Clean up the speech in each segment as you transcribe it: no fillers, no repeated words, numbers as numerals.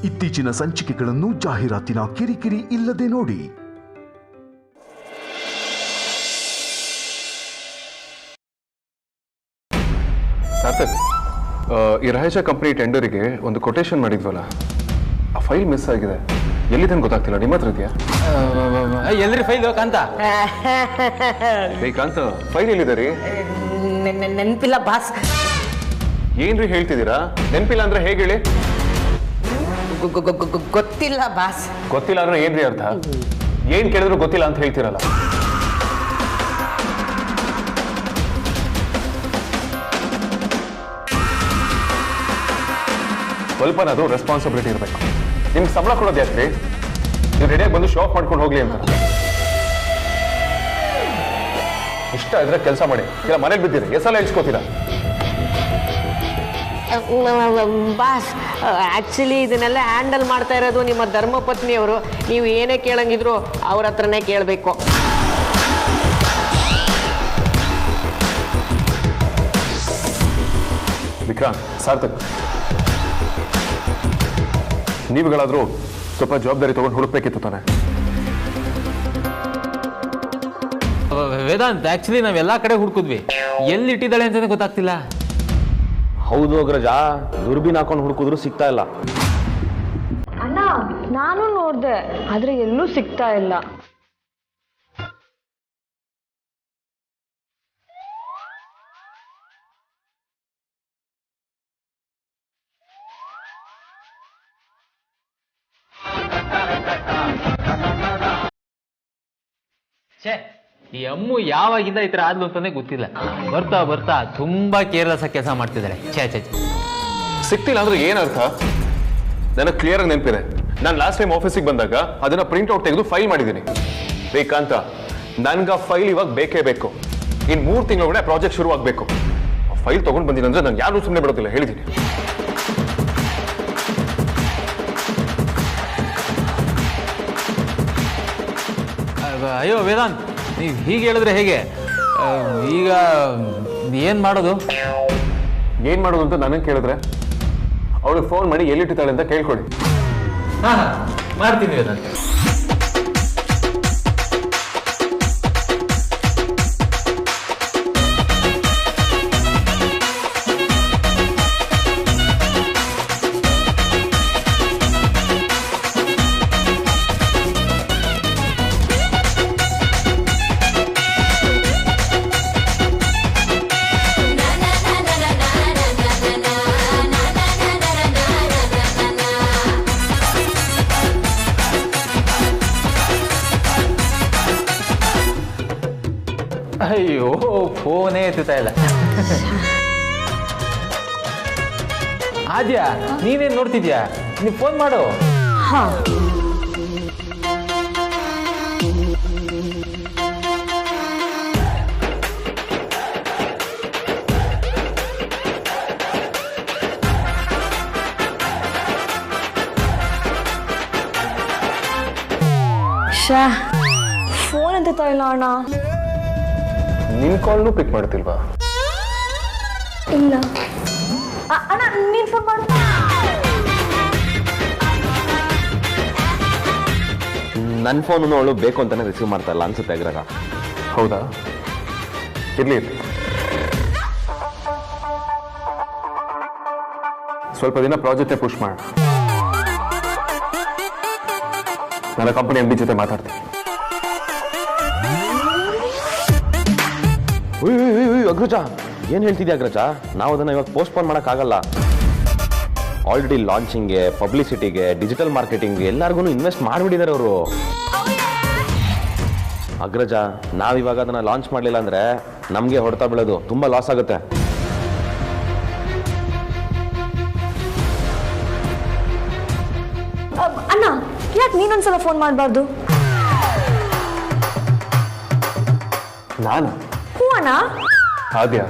ಇತ್ತೀಚಿನ ಸಂಚಿಕೆಗಳನ್ನು ಜಾಹೀರಾತಿನ ಕಿರಿಕಿರಿ ಇಲ್ಲದೆ ನೋಡಿ. ಸಾರ್ಥಕ್, ಈ ರಹೇಶ ಕಂಪನಿ ಟೆಂಡರಿಗೆ ಒಂದು ಕೊಟೇಶನ್ ಮಾಡಿದ್ವಲ್ಲ, ಆ ಫೈಲ್ ಮಿಸ್ ಆಗಿದೆ. ಎಲ್ಲಿದೆ ಗೊತ್ತಾಗ್ತಿಲ್ಲ. ನಿಮ್ಮ ಹತ್ರ ಇದೆಯಾ? ಎಲ್ರಿ ಫೈಲ್ ಕಾಂತ? ಕಾಂತ, ಫೈಲ್ ಎಲ್ಲಿದೆ ರೀ? ನೆನಪಿಲ್ಲ ಬಾಸ್. ಏನ್ರಿ ಹೇಳ್ತಿದ್ದೀರಾ? ನೆನಪಿಲ್ಲ ಅಂದ್ರೆ ಹೇಗೆ ಹೇಳಿ? ಗೊತ್ತಿಲ್ಲ ಬಾಸ್. ಗೊತ್ತಿಲ್ಲ ಅಂದ್ರೆ ಏನ್ರಿ ಅರ್ಥ? ಏನ್ ಕೇಳಿದ್ರು ಗೊತ್ತಿಲ್ಲ ಅಂತ ಹೇಳ್ತಿರಲ್ಲ. ಸ್ವಲ್ಪನಾದ್ರೂ ರೆಸ್ಪಾನ್ಸಿಬಿಲಿಟಿ ಇರಬೇಕು. ನಿಮ್ಗೆ ಸಂಬಳ ಕೊಡೋದು ಯಾಕ್ರಿ? ನೀವು ರೆಡಿಯಾಗಿ ಬಂದು ಶಾಪ್ ಮಾಡ್ಕೊಂಡು ಹೋಗ್ಲಿ ಅಂತ. ಇಷ್ಟ ಇದ್ರೆ ಕೆಲಸ ಮಾಡಿ, ಇಲ್ಲ ಮನೇಲಿ ಬಿದ್ದೀರಿ, ಎಸಲ ಇಳಿಸ್ಕೋತೀರಾ? ಬಾಸ್, ಆಕ್ಚುಲಿ ಇದನ್ನೆಲ್ಲ ಹ್ಯಾಂಡಲ್ ಮಾಡ್ತಾ ಇರೋದು ನಿಮ್ಮ ಧರ್ಮಪತ್ನಿಯವರು. ನೀವು ಏನೇ ಕೇಳಂಗಿದ್ರು ಅವ್ರ ಹತ್ರನೇ ಕೇಳಬೇಕು. ವಿಕ್ರಾಂತ್, ಸಾರ್ಥಕ್, ನೀವುಗಳಾದ್ರೂ ಸ್ವಲ್ಪ ಜವಾಬ್ದಾರಿ ತಗೊಂಡು ಹುಡುಕ್ಬೇಕಿತ್ತು ತಾನೆ. ವೇದಾಂತ್, ಆಕ್ಚುಲಿ ನಾವೆಲ್ಲಾ ಕಡೆ ಹುಡುಕಿದ್ವಿ, ಎಲ್ಲಿ ಇಟ್ಟಿದ್ದಾಳೆ ಅಂತಾನೆ ಗೊತ್ತಾಗ್ತಿಲ್ಲ. ಹೌದು ಅಗ್ರಜ, ದುರ್ಬಿನ್ ಹಾಕೊಂಡು ಹುಡುಕಿದ್ರು ಸಿಗ್ತಾ ಇಲ್ಲ. ಅಣ್ಣ, ನಾನು ನೋಡ್ದೆ, ಆದ್ರೆ ಎಲ್ಲೂ ಸಿಗ್ತಾ ಇಲ್ಲ. ಈ ಅಮ್ಮು ಯಾವಾಗಿಂದ ಈ ತರ ಆದ್ಲು ಅಂತಾನೆ ಗೊತ್ತಿಲ್ಲ. ಬರ್ತಾ ಬರ್ತಾ ತುಂಬಾ ಕೇರ್ಲೆಸ್ ಕೆಲಸ ಮಾಡ್ತಿದ್ದಾರೆ. ಛೇ, ಸಿಕ್ತಿಲ್ಲ ಅಂದ್ರೆ ಏನರ್ಥ? ನನಗೆ ಕ್ಲಿಯರ್ ಆಗಿ ನೆನಪಿದೆ. ನಾನು ಲಾಸ್ಟ್ ಟೈಮ್ ಆಫೀಸಿಗೆ ಬಂದಾಗ ಅದನ್ನ ಪ್ರಿಂಟ್ ಔಟ್ ತೆಗೆದು ಫೈಲ್ ಮಾಡಿದ್ದೀನಿ. ಬೇಕಂತ ನನ್ಗೆ ಆ ಫೈಲ್ ಇವಾಗ ಬೇಕೇ ಬೇಕು. ಇನ್ 3 ತಿಂಗಳೊಳಗಡೆ ಪ್ರಾಜೆಕ್ಟ್ ಶುರು ಆಗ್ಬೇಕು. ಫೈಲ್ ತಗೊಂಡ್ ಬಂದಿಲ್ಲ ಅಂದ್ರೆ ನಾನು ಯಾರು ಸುಮ್ಮನೆ ಬಿಡೋದಿಲ್ಲ, ಹೇಳಿದ್ದೀನಿ. ಅಯ್ಯೋ ವೇದಾಂತ್, ನೀವು ಹೀಗೆ ಹೇಳಿದ್ರೆ ಹೇಗೆ? ಈಗ ಏನ್ ಮಾಡೋದು ಅಂತ ನನಗೆ ಕೇಳಿದ್ರೆ ಅವಳಿಗೆ ಫೋನ್ ಮಾಡಿ ಎಲ್ಲಿಟ್ಟಿದ್ದಾಳೆ ಅಂತ ಕೇಳ್ಕೊಳ್ಳಿ. ಮಾಡ್ತೀನಿ ವೇದಾಂತ್. ಅಯ್ಯೋ, ಫೋನೇ ಎತ್ತುತ್ತಾ ಇಲ್ಲ. ಆದ್ಯಾ, ನೀನೇನ್ ನೋಡ್ತಿದ್ಯಾ? ನೀವ್ ಫೋನ್ ಮಾಡು. ಫೋನ್ ಎತ್ತುತ್ತಾ ಇಲ್ಲ ಅಣ್ಣ. ನಿನ್ ಕಾಲ್ನು ಪಿಕ್ ಮಾಡ್ತಿಲ್ವಾ? ಇಲ್ಲ ಅಣ್ಣ, ನೀನ್ ಫೋನ್ ಮಾಡು. ನನ್ನ ಫೋನು ಅವಳು ಬೇಕು ಅಂತಾನೆ ರಿಸೀವ್ ಮಾಡ್ತಾ ಇಲ್ಲ ಅನ್ಸುತ್ತೆ ಅಗ್ರಜ. ಹೌದಾ? ಇರ್ಲಿ, ಸ್ವಲ್ಪ ದಿನ ಪ್ರಾಜೆಕ್ಟೇ ಪುಷ್ ಮಾಡೋಣ. ನನ್ನ ಕಂಪನಿ MD ಜೊತೆ ಮಾತಾಡ್ತೀನಿ. ಅಗ್ರಜ, ಏನ್ ಹೇಳ್ತಿದ್ಯಾ ಅಗ್ರಜ? ನಾವು ಅದನ್ನ ಇವಾಗ ಪೋಸ್ಟ್ಪೋನ್ ಮಾಡೋಕ್ಕಾಗಲ್ಲ. ಆಲ್ರೆಡಿ ಲಾಂಚಿಂಗ್ಗೆ, ಪಬ್ಲಿಸಿಟಿಗೆ, ಡಿಜಿಟಲ್ ಮಾರ್ಕೆಟಿಂಗ್ಗೆ ಎಲ್ಲರಿಗೂ ಇನ್ವೆಸ್ಟ್ ಮಾಡಿಬಿಟ್ಟಿದ್ದಾರೆ ಅವರು. ಅಗ್ರಜ, ನಾವಿವಾಗ ಅದನ್ನ ಲಾಂಚ್ ಮಾಡಲಿಲ್ಲ ಅಂದ್ರೆ ನಮಗೆ ಹೊಡೆತ ಬೀಳೋದು, ತುಂಬಾ ಲಾಸ್ ಆಗುತ್ತೆ. ಅಣ್ಣ, ಯಾಕೆ ನೀನೊಂದ್ಸಲ ಫೋನ್ ಮಾಡಬಾರ್ದು? ನಾನು? ಹ್ಞೂ ಅಣ್ಣ. ಆದ್ಯ,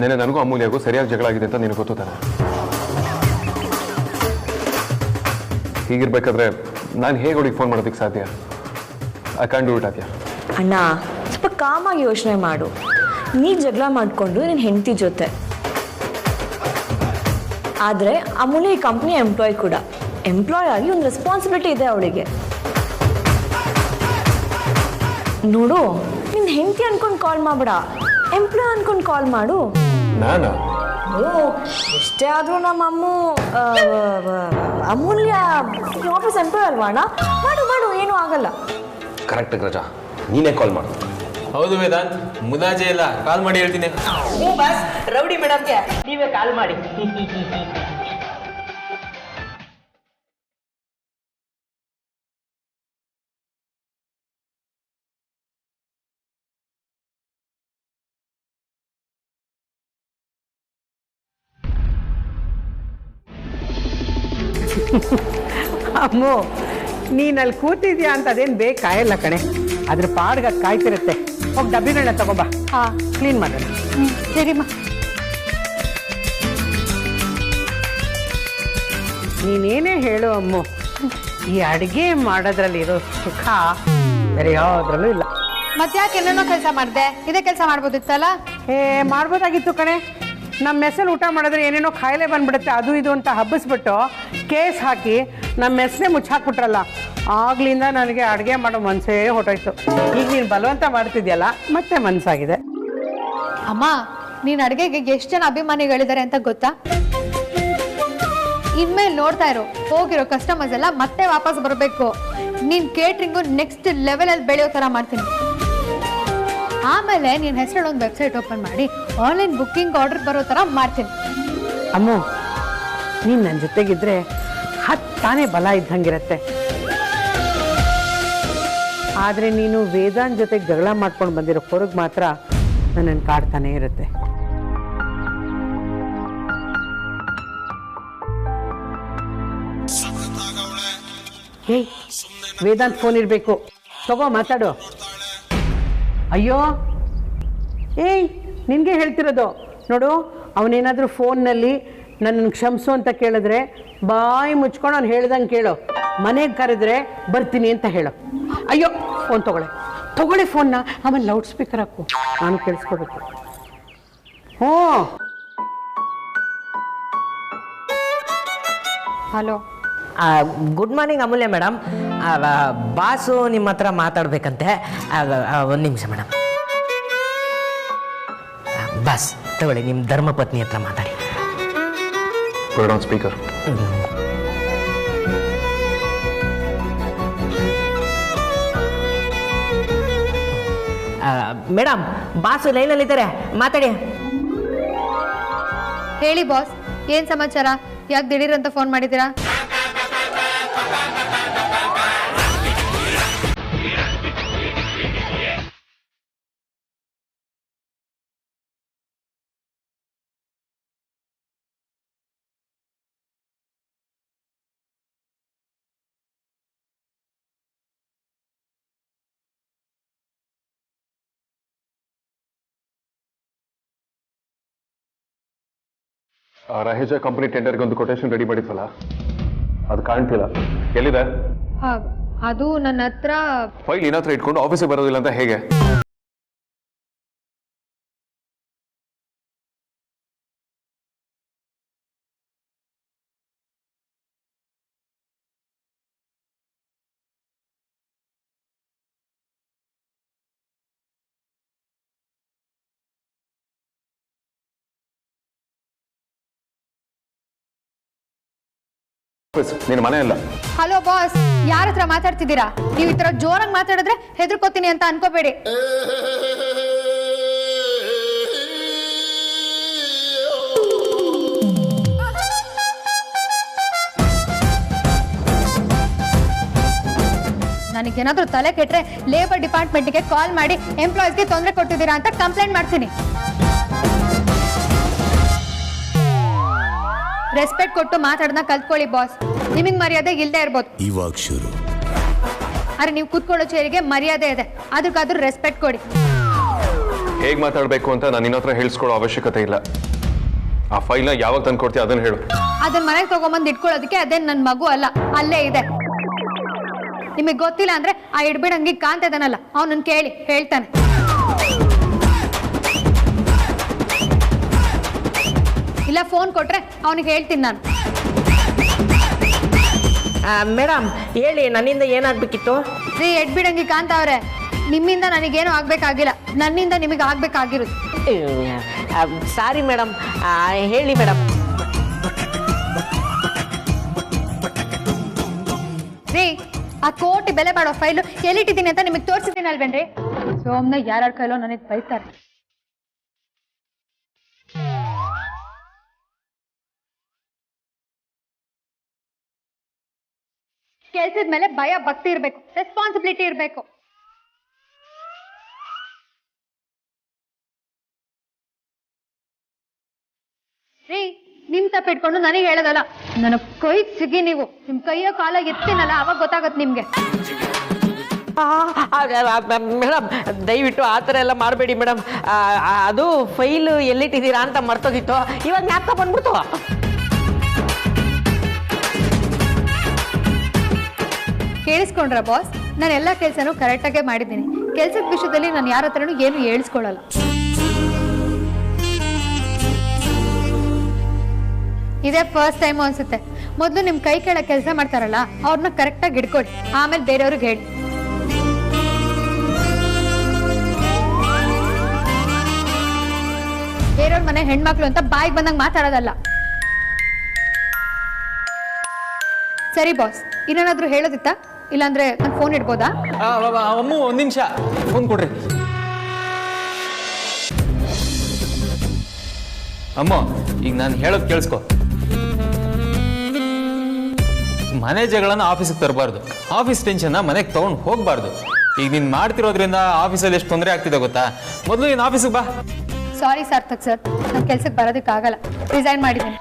ನೆನೆ ನನಗೂ ಅಮೂಲ್ಯಗೂ ಸರಿಯಾಗಿ ಜಗಳ ಆಗಿದೆ ಅಂತ ನಿನಗೆ ಗೊತ್ತು ತಾನೆ? ಹೀಗಿರ್ಬೇಕಾದ್ರೆ ನಾನು ಹೇಗೆ ಅವಳಿಗೆ ಫೋನ್ ಮಾಡೋದಕ್ಕೆ ಸಾಧ್ಯ? I can do it. ಆದ್ಯ ಅಣ್ಣ, ಸ್ವಲ್ಪ ಕಾಮಾಗಿ ಯೋಚನೆ ಮಾಡು. ನೀ ಜಗಳ ಮಾಡಿಕೊಂಡು ನಿನ್ನ ಹೆಂಡತಿ ಜೊತೆ, ಆದರೆ ಅಮೂಲ್ಯ ಈ ಕಂಪ್ನಿ ಎಂಪ್ಲಾಯ್ ಕೂಡ. ಎಂಪ್ಲಾಯ್ ಆಗಿ ಒಂದು ರೆಸ್ಪಾನ್ಸಿಬಿಲಿಟಿ ಇದೆ ಅವಳಿಗೆ. ನೋಡು, ನಿನ್ನ ಹೆಂಡತಿ ಅನ್ಕೊಂಡು ಕಾಲ್ ಮಾಡ್ಬೇಡ, ಎಂಪ್ಲಾಯ್ ಅನ್ಕೊಂಡು ಕಾಲ್ ಮಾಡು. ನಾನಾ? ಓ, ಎಷ್ಟೇ ಆದರೂ ನಮ್ಮ ಅಮೂಲ್ಯ ಆಫೀಸ್ ಎಂಪ್ಲಾಯ್ ಅಲ್ವಾ ಅಣ್ಣ? ಮಾಡು ಮಾಡು, ಏನೂ ಆಗಲ್ಲ. ಕರೆಕ್ಟ್ ಅಗ್ರಜ, ನೀನೇ ಕಾಲ್ ಮಾಡು. ಹೌದು ವೇದಾಂತ್, ಮುದಾಜೆ ಇಲ್ಲ, ಕಾಲ್ ಮಾಡಿ ಹೇಳ್ತೀನಿ. ಬಸ್ ರೌಡಿ ಮೇಡಮ್ಗೆ ನೀವೇ ಕಾಲ್ ಮಾಡಿ. ಅಮ್ಮೋ, ನೀನು ಅಲ್ಲಿ ಕೂತಿದ್ಯಾ ಅಂತ ಅದೇನು ಬೇಕಾಯಲ್ಲ ಕಣೆ, ಅದ್ರ ಪಾಡ್ಗೆ ಅದು ಕಾಯ್ತಿರುತ್ತೆ. ಹೋಗಿ ಡಬ್ಬಿಗಳನ್ನ ತಗೋಬಾ, ಕ್ಲೀನ್ ಮಾಡೋಣ. ಸರಿಮ್ಮ. ನೀನೇನೇ ಹೇಳು ಅಮ್ಮು, ಈ ಅಡುಗೆ ಮಾಡೋದ್ರಲ್ಲಿ ಇರೋ ಸುಖ ಬೇರೆ ಯಾವುದ್ರಲ್ಲೂ ಇಲ್ಲ. ಮತ್ತ್ಯಾಕೆ ಏನೇನೋ ಕೆಲಸ ಮಾಡಿದೆ, ಇದೇ ಕೆಲಸ ಮಾಡ್ಬೋದಿತ್ತಲ್ಲ? ಮಾಡ್ಬೋದಾಗಿತ್ತು ಕಣೆ. ನಮ್ಮ ಮೆಸ್ಸಲ್ಲಿ ಊಟ ಮಾಡಿದ್ರೆ ಏನೇನೋ ಕಾಯಿಲೆ ಬಂದ್ಬಿಡುತ್ತೆ, ಅದು ಇದು ಅಂತ ಹಬ್ಬಿಸ್ಬಿಟ್ಟು ಕೇಸ್ ಹಾಕಿ ನಮ್ಮ ಮೆಸ್ಸನ್ನೇ ಮುಚ್ಚಾಕ್ಬಿಟ್ರಲ್ಲ. ಆಗ್ಲಿಂದ ನನಗೆ ಅಡುಗೆ ಮಾಡೋ ಮನಸ್ಸೇ ಹೊಟ್ಟೋಯ್ತು. ಈಗ ನೀನು ಬಲವಂತ ಮಾಡ್ತಿದ್ಯಲ್ಲ, ಮತ್ತೆ ಮನಸ್ಸಾಗಿದೆ. ಅಮ್ಮ, ನೀನ್ ಅಡುಗೆಗೆ ಎಷ್ಟು ಜನ ಅಭಿಮಾನಿಗಳಿದ್ದಾರೆ ಅಂತ ಗೊತ್ತಾ? ಇನ್ಮೇಲೆ ನೋಡ್ತಾ ಇರೋ, ಹೋಗಿರೋ ಕಸ್ಟಮರ್ಸ್ ಎಲ್ಲ ಮತ್ತೆ ವಾಪಸ್ ಬರಬೇಕು. ನೀನ್ ಕೇಟ್ರಿಂಗು ನೆಕ್ಸ್ಟ್ ಲೆವೆಲಲ್ಲಿ ಬೆಳೆಯೋ ಥರ ಮಾಡ್ತೀನಿ. ಆಮೇಲೆ ನೀನ್ ಹೆಸರಲ್ಲಿ ಒಂದು ವೆಬ್ಸೈಟ್ ಓಪನ್ ಮಾಡಿ ಆನ್ಲೈನ್ ಬುಕ್ಕಿಂಗ್ ಆರ್ಡರ್ ಬರೋ ಥರ ಮಾಡ್ತೀನಿ. ಅಮ್ಮು, ನೀನು ನನ್ನ ಜೊತೆಗಿದ್ರೆ ಹತ್ತಾನೇ ಬಲ ಇದ್ದಂಗಿರತ್ತೆ. ಆದರೆ ನೀನು ವೇದಾಂತ್ ಜೊತೆಗೆ ಜಗಳ ಮಾಡ್ಕೊಂಡು ಬಂದಿರೋ ಹೊರಗೆ ಮಾತ್ರ ನನ್ನನ್ನು ಕಾಡ್ತಾನೆ ಇರುತ್ತೆ. ಏಯ್, ವೇದಾಂತ್ ಫೋನ್ ಇರಬೇಕು, ತಗೋ ಮಾತಾಡು. ಅಯ್ಯೋ, ಏಯ್, ನಿನಗೆ ಹೇಳ್ತಿರೋದು ನೋಡು. ಅವನೇನಾದರೂ ಫೋನ್ನಲ್ಲಿ ನನ್ನನ್ನು ಕ್ಷಮಿಸು ಅಂತ ಕೇಳಿದ್ರೆ ಬಾಯಿ ಮುಚ್ಕೊಂಡು ಅವ್ನು ಹೇಳ್ದಂಗೆ ಕೇಳು. ಮನೆಗೆ ಕರೆದ್ರೆ ಬರ್ತೀನಿ ಅಂತ ಹೇಳು. ಅಯ್ಯೋ, ಫೋನ್ ತಗೊಳ್ಳಿ ಫೋನ್ನ. ಆಮೇಲೆ ಲೌಡ್ ಸ್ಪೀಕರ್ ಹಾಕು, ನಾನು ಕೇಳಿಸ್ಕೋಬೇಕು. ಹ್ಞೂ. ಹಲೋ, ಗುಡ್ ಮಾರ್ನಿಂಗ್ ಅಮೂಲ್ಯ ಮೇಡಮ್. ಬಾಸು ನಿಮ್ಮ ಹತ್ರ ಮಾತಾಡ್ಬೇಕಂತೆ. ಒಂದು ನಿಮಿಷ ಮೇಡಮ್. ಬಾಸ್ ತಗೊಳ್ಳಿ, ನಿಮ್ಮ ಧರ್ಮಪತ್ನಿ ಹತ್ರ ಮಾತಾಡಿ. ಸ್ಪೀಕರ್. ಮೇಡಮ್, ಬಾಸು ಲೈನಲ್ಲಿದ್ದಾರೆ, ಮಾತಾಡಿ. ಹೇಳಿ ಬಾಸ್, ಏನ್ ಸಮಾಚಾರ? ಯಾಕೆ ದಿಢೀರ್ ಅಂತ ಫೋನ್ ಮಾಡಿದ್ದೀರಾ? ರಹೇಜ ಕಂಪನಿ ಟೆಂಡರ್ಗೆ ಒಂದು ಕೊಟೇಶನ್ ರೆಡಿ ಮಾಡಿದ್ವಲ್ಲ, ಅದು ಕಾಣ್ತಿಲ್ಲ. ಎಲ್ಲಿದೆ? ಅದು ನನ್ನ ಹತ್ರ. ಫೈಲ್ ಏನ ಹತ್ರ ಇಟ್ಕೊಂಡು ಆಫೀಸಿಗೆ ಬರೋದಿಲ್ಲ ಅಂತ ಹೇಗೆ? ನಿನ್ನ ಮನೆ ಅಲ್ಲ. ಹಲೋ ಬಾಸ್, ಯಾರ ಹತ್ರ ಮಾತಾಡ್ತಿದ್ದೀರಾ? ನೀವು ಈ ತರ ಜೋರಾಗಿ ಮಾತಾಡಿದ್ರೆ ಹೆದರ್ಕೋತೀನಿ ಅಂತ ಅನ್ಕೋಬೇಡಿ. ನನಗೇನಾದ್ರೂ ತಲೆ ಕೆಟ್ರೆ ಲೇಬರ್ ಡಿಪಾರ್ಟ್ಮೆಂಟ್ಗೆ ಕಾಲ್ ಮಾಡಿ ಎಂಪ್ಲಾಯೀಸ್ಗೆ ತೊಂದರೆ ಕೊಟ್ಟಿದ್ದೀರಾ ಅಂತ ಕಂಪ್ಲೇಂಟ್ ಮಾಡ್ತೀನಿ. ರೆಸ್ಪೆಕ್ಟ್ ಕೊಟ್ಟು ಮಾತಾಡೋದನ್ನ ಕಲ್ತ್ಕೊಳ್ಳಿ ಬಾಸ್. ನಿಮಗೆ ಮರ್ಯಾದೆ ಇಲ್ಲದೆ ಇರ್ಬೋದು ಇವಾಗ ಶುರು. ಅರೆ, ನೀವು ಕೂತ್ಕೊಳ್ಳೋ ಚೇರಿಗೆ ಮರ್ಯಾದೆ ಇದೆ, ಅದಕ್ಕಾದ್ರೂ ರೆಸ್ಪೆಕ್ಟ್ ಕೊಡಿ. ಹೇಗೆ ಮಾತಾಡಬೇಕು ಅಂತ ನಾನು ನಿನ್ನ ಹತ್ರ ಹೇಳಿಸ್ಕೊಳ್ಳೋ ಅವಶ್ಯಕತೆ ಇಲ್ಲ. ಆ ಫೈಲ್ನ ಯಾವಾಗ ತಂದು ಕೊಡ್ತೀಯ ಅದನ್ನ ಹೇಳು. ಅದನ್ನ ಮನೆಗೆ ತಗೊಂಬಂದು ಇಟ್ಕೊಳ್ಳೋದಕ್ಕೆ ಅದೇನು ನನ್ನ ಮಗು ಅಲ್ಲ, ಅಲ್ಲೇ ಇದೆ. ನಿಮಗೆ ಗೊತ್ತಿಲ್ಲ ಅಂದ್ರೆ ಆ ಇಡ್ಬಿಡಂಗಿ ಕಾಂತ ಇದಾನಲ್ಲ, ಅವನನ್ನ ಕೇಳಿ, ಹೇಳ್ತಾನೆ. ಇಲ್ಲ ಫೋನ್ ಕೊಟ್ರೆ ಅವನಿಗೆ ಹೇಳ್ತೀನಿ ನಾನು. ಮೇಡಮ್ ಹೇಳಿ, ನನ್ನಿಂದ ಏನಾಗಬೇಕಿತ್ತು? ರೀ ಎಡ್ಬಿಡಂಗಿ ಕಾಂತವ್ರೆ, ನಿಮ್ಮಿಂದ ನನಗೇನು ಆಗ್ಬೇಕಾಗಿಲ್ಲ, ನನ್ನಿಂದ ನಿಮಗೆ ಆಗ್ಬೇಕಾಗಿರೋದು. ಸಾರಿ ಮೇಡಮ್, ಹೇಳಿ ಮೇಡಮ್. ರೀ ಆ ಕೋಟಿ ಬೆಲೆ ಬಾಳೋ ಫೈಲು ಎಲ್ಲಿಟ್ಟಿದ್ದೀನಿ ಅಂತ ನಿಮಗೆ ತೋರಿಸಿದ್ದೀನಿ ಅಲ್ವೇನ್ರಿ? ಸೋಮ್ನ ಯಾರ್ಯಾರ ಕೈಲೋ ನನಗೆ ಬೈತಾರೆ. ಕೆಲ್ಸದ ಮೇಲೆ ಭಯ ಭಕ್ತಿ ಇರಬೇಕು, ರೆಸ್ಪಾನ್ಸಿಬಿಲಿಟಿ ಇರಬೇಕು. ರೀ ನಿಮ್ ತಪ್ಪಿಟ್ಕೊಂಡು ನನಗೆ ಹೇಳೋದಲ್ಲ, ನನ್ನ ಕೈಗೆ ಸಿಗಿ, ನೀವು ನಿಮ್ ಕೈಯ ಕಾಲ ಎತ್ತಿನಲ್ಲ, ಅವಾಗ ಗೊತ್ತಾಗತ್ತೆ ನಿಮ್ಗೆ. ಮೇಡಮ್ ದಯವಿಟ್ಟು ಆ ಥರ ಎಲ್ಲ ಮಾಡಬೇಡಿ ಮೇಡಮ್. ಅದು ಫೈಲು ಎಲ್ಲಿಟ್ಟಿದ್ದೀರಾ ಅಂತ ಮರ್ತೋಗಿತ್ತು, ಇವಾಗ ಜ್ಞಾಪಕ ಬಂದ್ಬಿಡ್ತು. ಕೇಳಿಸ್ಕೊಂಡ್ರ ಬಾಸ್? ನಾನು ಎಲ್ಲ ಕೆಲಸನೂ ಕರೆಕ್ಟಾಗೆ ಮಾಡಿದ್ದೀನಿ. ಕೆಲ್ಸದ ವಿಷಯದಲ್ಲಿ ನಾನು ಯಾರ ಹತ್ರನೂ ಏನು ಹೇಳಿಸ್ಕೊಳ್ಳಲ್ಲ. ಇದೇ ಫಸ್ಟ್ ಟೈಮ್ ಅನ್ಸುತ್ತೆ. ಮೊದಲು ನಿಮ್ ಕೈ ಕೆಳಗೆ ಕೆಲಸ ಮಾಡ್ತಾರಲ್ಲ ಅವ್ರನ್ನ ಕರೆಕ್ಟಾಗಿ ಹಿಡ್ಕೊಳ್ಳಿ, ಆಮೇಲೆ ಬೇರೆಯವ್ರಿಗೆ ಹೇಳಿ. ಬೇರೆಯವ್ರ ಮನೆ ಹೆಣ್ಮಕ್ಳು ಅಂತ ಬಾಯಿಗೆ ಬಂದಂಗೆ ಮಾತಾಡೋದಲ್ಲ. ಸರಿ ಬಾಸ್, ಇನ್ನೇನಾದ್ರೂ ಹೇಳೋದಿತ್ತಾ? ಇಲ್ಲಾಂದ್ರೆ ನಾನು ಫೋನ್ ಇಡ್ಬೋದಾ? ಅಮ್ಮು ಒಂದ್ ನಿಮಿಷ ಫೋನ್ ಕೊಡ್ರಿ. ಅಮ್ಮ, ಈಗ ನಾನು ಹೇಳೋದು ಕೇಳಿಸ್ಕೊ. ಮನೆ ಜಗಳನ್ನ ಆಫೀಸಿಗೆ ತರಬಾರ್ದು, ಆಫೀಸ್ ಟೆನ್ಷನ್ನ ಮನೆಗೆ ತಗೊಂಡು ಹೋಗ್ಬಾರ್ದು. ಈಗ ನೀನು ಮಾಡ್ತಿರೋದ್ರಿಂದ ಆಫೀಸಲ್ಲಿ ಎಷ್ಟು ತೊಂದರೆ ಆಗ್ತಿದೆ ಗೊತ್ತಾ? ಮೊದಲು ನೀನು ಆಫೀಸಿಗೆ ಬಾ. ಸಾರಿ ಸಾರ್ಥಕ್ ಸರ್, ನಾನು ಕೆಲ್ಸಕ್ಕೆ ಬರೋದಕ್ಕಾಗಲ್ಲ, ರಿಸೈನ್ ಮಾಡಿದ್ದೀನಿ.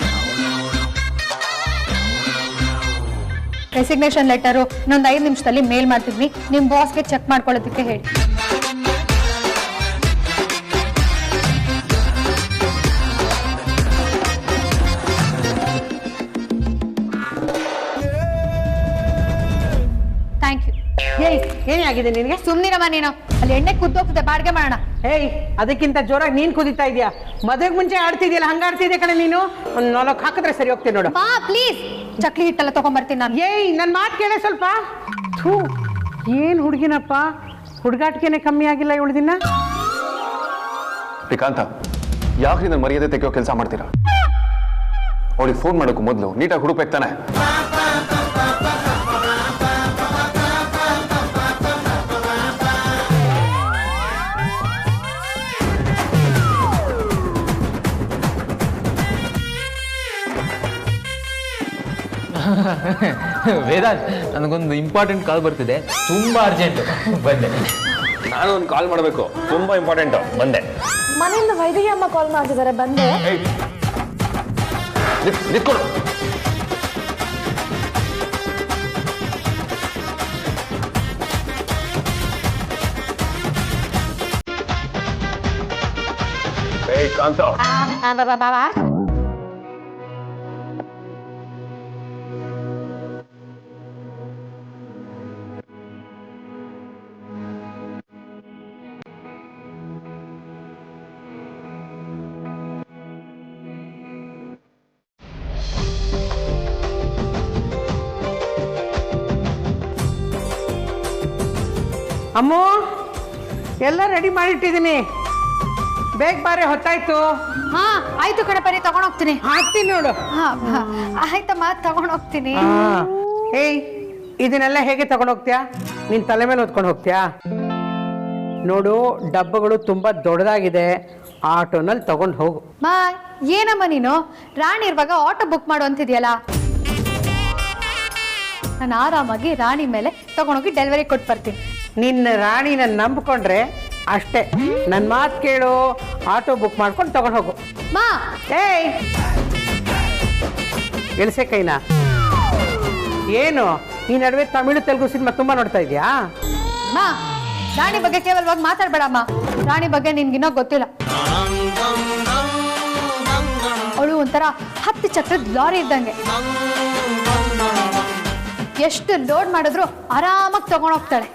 ರೆಸಿಗ್ನೇಷನ್ ಲೆಟರು ಇನ್ನೊಂದು 5 ನಿಮಿಷದಲ್ಲಿ ಮೇಲ್ ಮಾಡ್ತಿದ್ವಿ, ನಿಮ್ಮ ಬಾಸ್ಗೆ ಚೆಕ್ ಮಾಡ್ಕೊಳ್ಳೋದಕ್ಕೆ ಹೇಳಿ. Thank you. ಏಯ್, ಏನೇ ಆಗಿದೆ ನಿನಗೆ? ಸುಮ್ಮನಿರಮ್ಮ ನೀನು, ಅಲ್ಲಿ ಎಣ್ಣೆ ಕುದ್ದೋಗ್ತದೆ, ಬಾಡಿಗೆ ಮಾಡೋಣ. ಏಯ್, ಅದಕ್ಕಿಂತ ಜೋರಾಗಿ ನೀನ್ ಕುದಿತಾ ಇದೆಯಾ? ಮದುವೆಗೆ ಮುಂಚೆ ಆಡ್ತಿದ್ಯಲ್ಲ, ಹಂಗ ಆಡ್ತಿದ್ದೆ ಕಣೆ ನೀನು. ಒಂದು 4 ಹಾಕಿದ್ರೆ ಸರಿ ಹೋಗ್ತೀನಿ ನೋಡು. ಬಾ ಪ್ಲೀಸ್, ಚಕ್ಲಿ ಹಿಟ್ಟೆಲ್ಲ ತಗೊಂಡ್ಬರ್ತೀನಿ ನಾನು. ಏಯ್, ನನ್ನ ಮಾತು ಕೇಳ ಸ್ವಲ್ಪ. ಥೂ, ಏನ್ ಹುಡುಗಿನಪ್ಪ, ಹುಡುಗಾಟಿಕೆನೆ ಕಮ್ಮಿ ಆಗಿಲ್ಲ ಇವಳು ದಿನ. ಶ್ರೀಕಾಂತ, ಯಾಕೆ ನನ್ನ ಮರ್ಯಾದೆ ತೆಗೆಯೋ ಕೆಲಸ ಮಾಡ್ತೀರಾ? ಅವಳಿಗೆ ಫೋನ್ ಮಾಡೋಕ್ಕೂ ಮೊದಲು ನೀಟಾಗಿ ಹುಡುಕ್ಬೇಕು ತಾನೆ? ವೇದಾಂತ್, ನನಗೊಂದು ಇಂಪಾರ್ಟೆಂಟ್ ಕಾಲ್ ಬರ್ತಿದೆ, ತುಂಬಾ ಅರ್ಜೆಂಟ್, ಬಂದೆ. ನಾನು ಒಂದು ಕಾಲ್ ಮಾಡಬೇಕು, ತುಂಬಾ ಇಂಪಾರ್ಟೆಂಟ್, ಬಂದೆ. ಮನೆಯಿಂದ ವೈದ್ಯ ಅಮ್ಮ ಕಾಲ್ ಮಾಡ್ತಿದ್ದಾರೆ, ಬಂದೆ. ನಿಂತ್ಕೊಳ್ಳು. ಕಾಂತ, ಅಮ್ಮು, ಎಲ್ಲ ರೆಡಿ ಮಾಡಿಟ್ಟಿದ್ದೀನಿ, ಬೇಗ ಬಾರೆ, ಹೊತ್ತಾಯ್ತು. ಹಾ ಆಯ್ತು ಕಣಪರಿ, ತಗೊಂಡೋಗ್ತೀನಿ. ಹಾಕ್ತೀನಿ ನೋಡು. ಆಯ್ತಮ್ಮ, ತಗೊಂಡೋಗ್ತೀನಿ. ಏಯ್, ಇದನ್ನೆಲ್ಲ ಹೇಗೆ ತಗೊಂಡೋಗ್ತೀಯಾ? ನಿನ್ ತಲೆ ಮೇಲೆ ಹೊತ್ಕೊಂಡು ಹೋಗ್ತೀಯಾ? ನೋಡು, ಡಬ್ಬಗಳು ತುಂಬಾ ದೊಡ್ಡದಾಗಿದೆ, ಆಟೋನಲ್ಲಿ ತಗೊಂಡು ಹೋಗು. ಮಾ ಏನಮ್ಮ ನೀನು, ರಾಣಿ ಇರುವಾಗ ಆಟೋ ಬುಕ್ ಮಾಡು ಅಂತಿದ್ಯಲ್ಲ. ನಾನು ಆರಾಮಾಗಿ ರಾಣಿ ಮೇಲೆ ತಗೊಂಡೋಗಿ ಡೆಲಿವರಿ ಕೊಟ್ಟು ಬರ್ತೀನಿ. ನಿನ್ನ ರಾಣಿನ ನಂಬ್ಕೊಂಡ್ರೆ ಅಷ್ಟೇ, ನನ್ನ ಮಾತು ಕೇಳು, ಆಟೋ ಬುಕ್ ಮಾಡ್ಕೊಂಡು ತಗೊಂಡು ಹೋಗು. ಮಾ ಏಯ್, ಎಳ್ಸೆ ಕೈನಾ. ಏನು ಈ ನಡುವೆ ತಮಿಳು ತೆಲುಗು ಸಿನಿಮಾ ತುಂಬಾ ನೋಡ್ತಾ ಇದೆಯಾ? ಮಾ, ರಾಣಿ ಬಗ್ಗೆ ಕೇವಲವಾಗಿ ಮಾತಾಡ್ಬೇಡಮ್ಮ. ರಾಣಿ ಬಗ್ಗೆ ನಿನ್ಗಿನ್ನೋ ಗೊತ್ತಿಲ್ಲ. ಅವಳು ಒಂಥರ 10 ಚಕ್ರದ ಲಾರಿ ಇದ್ದಂಗೆ, ಎಷ್ಟು ಲೋಡ್ ಮಾಡಿದ್ರು ಆರಾಮಾಗಿ ತಗೊಂಡೋಗ್ತಾಳೆ.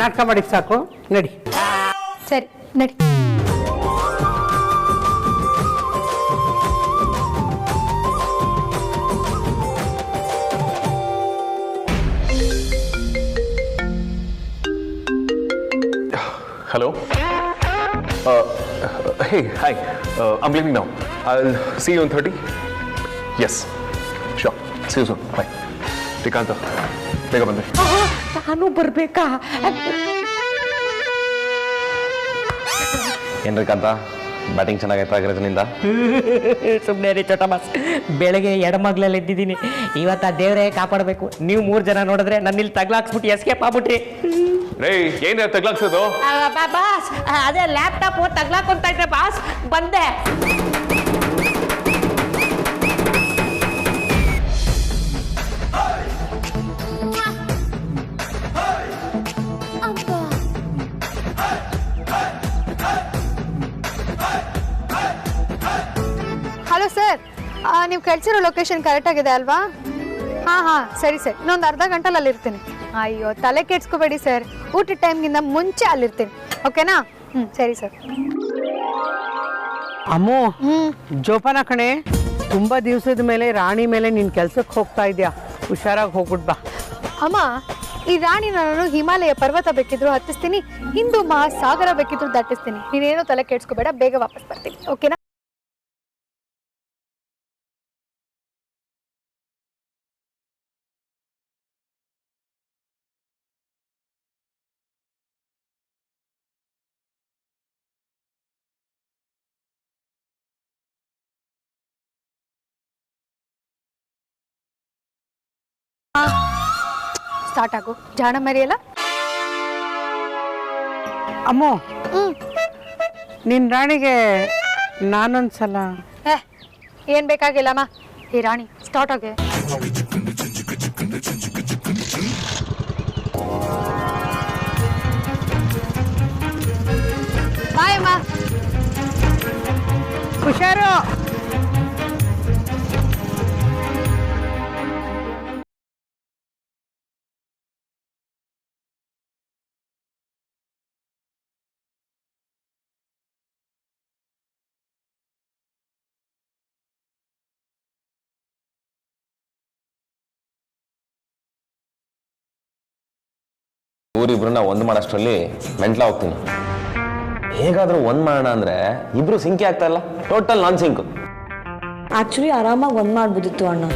ನಾಟಕ ಮಾಡಿದ್ ಸಾಕು, ನಡಿ. ಸರಿ ನಡಿ. Hello? Hey, hi. I'm leaving now. I'll see you in 30. Yes. Sure. See you soon. Bye. Srikanth ಬೇಗ ಬಂದೆ. ನಾನು ಬರ್ಬೇಕಾ? ಏನ್ರಿ ಕಾಂತ ಬ್ಯಾಟಿಂಗ್ ಚೆನ್ನಾಗೈತಾ ಅಗ್ರಜನಿಂದ? ಸುಮ್ಮನೆ ರೀ ಚೋಟ ಬಾಸ್, ಬೆಳಗ್ಗೆ ಎಡಮಗ್ಲಲ್ಲಿ ಎದ್ದಿದ್ದೀನಿ. ಇವತ್ತು ಆ ದೇವರೇ ಕಾಪಾಡಬೇಕು. ನೀವು 3 ಜನ ನೋಡಿದ್ರೆ ನನ್ನ ಇಲ್ಲಿ ತಗ್ಲಾಕ್ಸ್ಬಿಟ್ಟು ಎಸ್ಕೇಪ್ ಆಗ್ಬಿಟ್ರಿ. ರೇ ಏನ್ ತಗ್ಲಾಕ್ಸೋದು? ಬಾಸ್ ಅದೇ ಲ್ಯಾಪ್ಟಾಪ್ ತಗ್ಲಾಕೊಂತ ಇದ್ರೆ ಬಾಸ್ ಬಂದೆ. ಹಲೋ ಸರ್, ನೀವು ಕಳ್ಸಿರೋ ಲೊಕೇಶನ್ ಕರೆಕ್ಟ್ ಆಗಿದೆ ಅಲ್ವಾ? ಹಾಂ ಸರಿ ಸರ್, ಇನ್ನೊಂದು ಅರ್ಧ ಗಂಟೆಲಿ ಅಲ್ಲಿರ್ತೀನಿ. ಅಯ್ಯೋ ತಲೆ ಕೆಡ್ಸ್ಕೋಬೇಡಿ ಸರ್, ಊಟದ ಟೈಮ್ಗಿಂತ ಮುಂಚೆ ಅಲ್ಲಿರ್ತೀನಿ. ಓಕೆನಾ? ಸರಿ ಸರ್. ಅಮ್ಮೋ ಜೋಪಾನ ಕಣೆ, ತುಂಬಾ ದಿವಸದ ಮೇಲೆ ರಾಣಿ ಮೇಲೆ ನಿನ್ ಕೆಲ್ಸಕ್ಕೆ ಹೋಗ್ತಾ ಇದ್ಯಾ, ಹುಷಾರಾಗಿ ಹೋಗ್ಬಿಟ್ ಬಾ. ಅಮ್ಮ, ಈ ರಾಣಿ ನಾನು ಹಿಮಾಲಯ ಪರ್ವತ ಬೇಕಿದ್ರು ಹತ್ತಿಸ್ತೀನಿ, ಹಿಂದೂ ಮಹಾಸಾಗರ ಬೇಕಿದ್ರು ದಾಟಿಸ್ತೀನಿ. ನೀನೇನು ತಲೆ ಕೆಡ್ಸ್ಕೋಬೇಡ, ಬೇಗ ವಾಪಸ್ ಬರ್ತೀನಿ. ಓಕೆನಾ? ಸ್ಟಾರ್ಟ್ ಆಗು, ಜಾಣ ಮರಿಯಲ್ಲ. ಅಮ್ಮೋ ನಿನ್ ರಾಣಿಗೆ ನಾನೊಂದ್ಸಲ ಏನ್ ಬೇಕಾಗಿಲ್ಲಮ್ಮ. ಈ ರಾಣಿ ಸ್ಟಾರ್ಟ್ ಆಗಿ. ಬಾಯ್ ಅಮ್ಮ. ಹುಷಾರು. ಊರಿಬ್ರನ್ನ ಒಂದು ಮಾಡೋಷ್ಟರಲ್ಲಿ ಮೆಂಟ್ಲ ಹೋಗ್ತೀನಿ. ಹೇಗಾದ್ರೂ ಒಂದ್ ಮಾಡೋಣ ಅಂದ್ರೆ ಇಬ್ರು ಸಿಂಕಿ ಆಗ್ತಾ ಇಲ್ಲ, ಟೋಟಲ್ ನಾನ್ ಸಿಂಕ್. ಆಕ್ಚುಲಿ ಆರಾಮಾಗಿ ಒಂದ್ ಮಾಡ್ಬೋದಿತ್ತು ಅಣ್ಣ,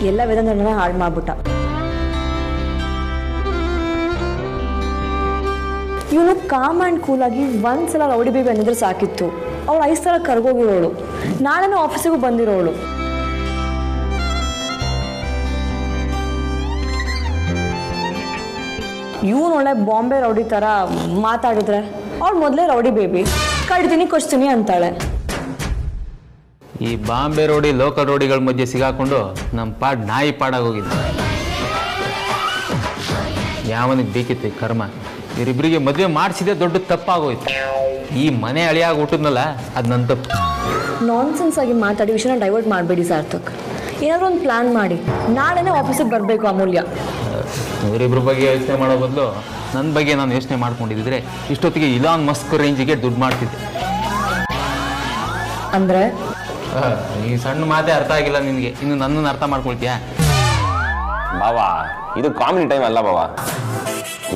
ಎಲ್ಲ ವೇದಾಂತನ ಹಾಳು ಮಾಡ್ಬಿಟ್ಟ. ಇವನು ಕಾಮ್ ಆ್ಯಂಡ್ ಕೂಲಾಗಿ ಒಂದ್ಸಲ ರೌಡಿ ಬೇಬಿ ಅಂದಿದ್ರೆ ಸಾಕಿತ್ತು. ಅವಳು 5 ಸಲ ಕರ್ಗೋಗಿರೋಳು, ನಾಳೆನೂ ಆಫೀಸಿಗೂ ಬಂದಿರೋಳು. ಇವನು ಒಳ್ಳೆ ಬಾಂಬೆ ರೌಡಿ ಥರ ಮಾತಾಡಿದ್ರೆ ಅವಳು ಮೊದಲೇ ರೌಡಿ ಬೇಬಿ, ಕಡ್ತೀನಿ ಕೊಚ್ತೀನಿ ಅಂತಾಳೆ. ಈ ಬಾಂಬೆ ರೋಡಿ ಲೋಕಲ್ ರೋಡಿಗಳ ಮಧ್ಯೆ ಸಿಗಾಕೊಂಡು ನಮ್ಮ ಪಾಡ್ ನಾಯಿ ಪಾಡಾಗೋಗಿದ್ದೆ. ಯಾವನಿಗೆ ಬೇಕಿತ್ತು ಈ ಕರ್ಮ. ಇವರಿಬ್ಬರಿಗೆ ಮದುವೆ ಮಾಡಿಸಿದೆ ದೊಡ್ಡ ತಪ್ಪಾಗೋಯ್ತು. ಈ ಮನೆ ಅಳಿಯಾಗಿ ಹುಟ್ಟಿದ್ನಲ್ಲ ಅದು ನನ್ನ ತಪ್ಪು. ನಾನ್ಸೆನ್ಸ್ ಆಗಿ ಮಾತಾಡಿ ವಿಷಯನ ಡೈವರ್ಟ್ ಮಾಡಬೇಡಿ ಸಾರ್ಥಕ್. ಏನಾದರೂ ಒಂದು ಪ್ಲಾನ್ ಮಾಡಿ, ನಾಳೆನೇ ಆಫೀಸಿಗೆ ಬರಬೇಕು ಅಮೂಲ್ಯ. ಇವರಿಬ್ಬರ ಬಗ್ಗೆ ಯೋಚನೆ ಮಾಡೋ ಬದಲು ನನ್ನ ಬಗ್ಗೆ ನಾನು ಯೋಚನೆ ಮಾಡ್ಕೊಂಡಿದ್ದರೆ ಇಷ್ಟೊತ್ತಿಗೆ ಇಲಾನ್ ಮಸ್ಕ್ ರೇಂಜಿಗೆ ದುಡ್ಡು ಮಾಡ್ತಿದ್ದೆ. ಅಂದರೆ ಈ ಸಣ್ಣ ಮಾತೇ ಅರ್ಥ ಆಗಿಲ್ಲ ನಿನಗೆ, ಇನ್ನು ನನ್ನನ್ನು ಅರ್ಥ ಮಾಡ್ಕೊಳ್ತೀಯಾ? ಬಾವಾ, ಇದು ಕಾಮಿಡಿ ಟೈಮ್ ಅಲ್ಲ ಬಾವಾ.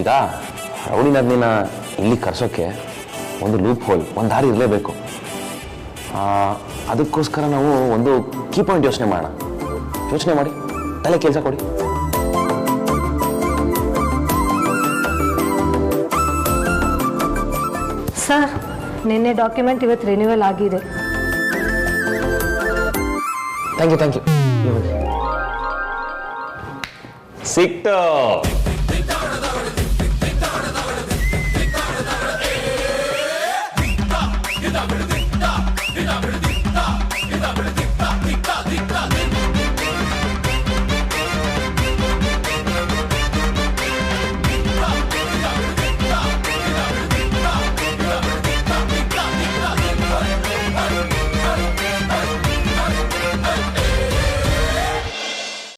ಈಗ ರೌಡಿನದ್ನಿನ ಇಲ್ಲಿ ಕರ್ಸೋಕ್ಕೆ ಒಂದು ಲೂಪ್ ಹೋಲ್, ಒಂದು ದಾರಿ ಇರಲೇಬೇಕು. ಅದಕ್ಕೋಸ್ಕರ ನಾವು ಒಂದು ಕೀ ಪಾಯಿಂಟ್ ಯೋಚನೆ ಮಾಡೋಣ. ಯೋಚನೆ ಮಾಡಿ, ತಲೆ ಕೆಲಸ ಕೊಡಿ. ಸರ್, ನಿನ್ನೆ ಡಾಕ್ಯುಮೆಂಟ್ ಇವತ್ತು ರಿನ್ಯೂವಲ್ ಆಗಿದೆ. Thank you. ಸಿಕ್ತು.